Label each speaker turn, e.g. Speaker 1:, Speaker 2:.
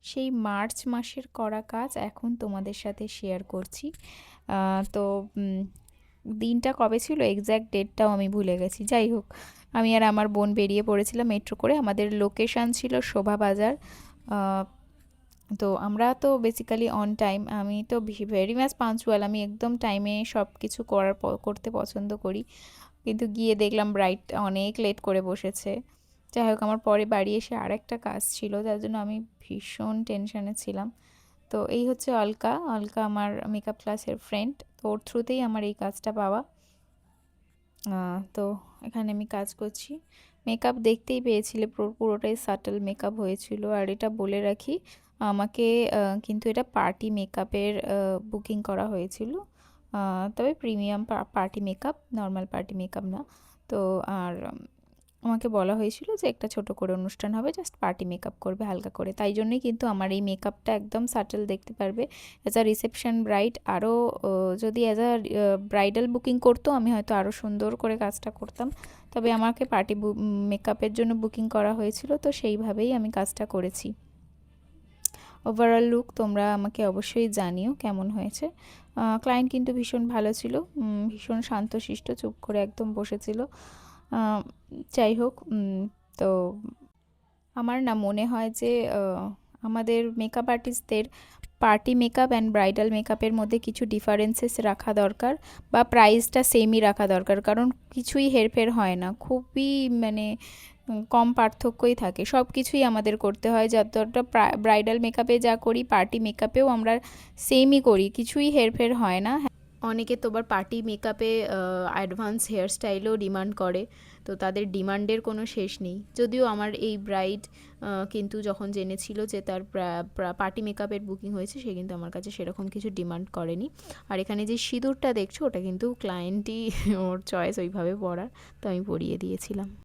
Speaker 1: সেই মার্চ মাসের করা কাজ এখন তোমাদের সাথে শেয়ার করছি। তো দিনটা কবে ছিল এক্স্যাক্ট ডেটটাও আমি ভুলে গেছি। যাই হোক, আমি আর আমার বোন বেরিয়ে পড়েছিলাম মেট্রো করে। আমাদের লোকেশান ছিল শোভাবাজার। তো আমরা তো বেসিক্যালি অন টাইম, আমি তো ভেরি মাচ পাঞ্চুয়াল, আমি একদম টাইমে সব কিছু করতে পছন্দ করি। কিন্তু গিয়ে দেখলাম ব্রাইড অনেক লেট করে বসেছে। যাই হোক, আমার পরে বাড়ি এসে আরেকটা কাজ ছিল, যার জন্য আমি ভীষণ টেনশনে ছিলাম। তো এই হচ্ছে অলকা। অলকা আমার মেকআপ ক্লাসের ফ্রেন্ড, তো ওর থ্রুতেই আমার এই কাজটা পাওয়া। তো এখানে আমি কাজ করছি। মেকআপ দেখতেই পেয়েছিলে, পুরোটাই সাটল মেকআপ হয়েছিল। আর এটা বলে রাখি, আমাকে কিন্তু এটা পার্টি মেকআপের বুকিং করা হয়েছিল। তবে premium party makeup, normal party makeup না। তো আর আমাকে বলা হয়েছিল যে একটা ছোট করে অনুষ্ঠান হবে, জাস্ট পার্টি মেকআপ করবে হালকা করে। তাই জন্যই কিন্তু আমার এই মেকআপটা একদম সাটল দেখতে পারবে। অ্যাজ আ রিসেপশন ব্রাইড আরও, যদি অ্যাজ আ ব্রাইডাল বুকিং করতো আমি হয়তো আরও সুন্দর করে কাজটা করতাম। তবে আমাকে পার্টি মেকআপের জন্য বুকিং করা হয়েছিল, তো সেইভাবেই আমি কাজটা করেছি। ওভারঅল লুক তোমরা আমাকে অবশ্যই জানিও কেমন হয়েছে। ক্লায়েন্ট কিন্তু ভীষণ ভালো ছিল, ভীষণ শান্তশিষ্ট, চুপ করে একদম বসেছিল। যাই হোক, তো আমার না মনে হয় যে আমাদের মেকআপ আর্টিস্টদের পার্টি মেকআপ অ্যান্ড ব্রাইডাল মেকআপের মধ্যে কিছু ডিফারেন্সেস রাখা দরকার, বা প্রাইসটা সেমই রাখা দরকার। কারণ কিছুই হেরফের হয় না, খুবই মানে কম পার্থক্যই থাকে। সব কিছুই আমাদের করতে হয়, যতটা ব্রাইডাল মেকআপে যা করি পার্টি মেকআপেও আমরা সেমই করি, কিছুই হেরফের হয় না। অনেকে তো আবার পার্টি মেকআপে অ্যাডভান্স হেয়ার স্টাইলও ডিমান্ড করে, তো তাদের ডিমান্ডের কোনো শেষ নেই। যদিও আমার এই ব্রাইড কিন্তু যখন জেনেছিল যে তার পার্টি মেকআপের বুকিং হয়েছে, সে কিন্তু আমার কাছে সেরকম কিছু ডিমান্ড করেনি। আর এখানে যে সিঁদুরটা দেখছো, ওটা কিন্তু ক্লায়েন্টই ওর চয়েস ওইভাবে পরার, তো আমি পরিয়ে দিয়েছিলাম।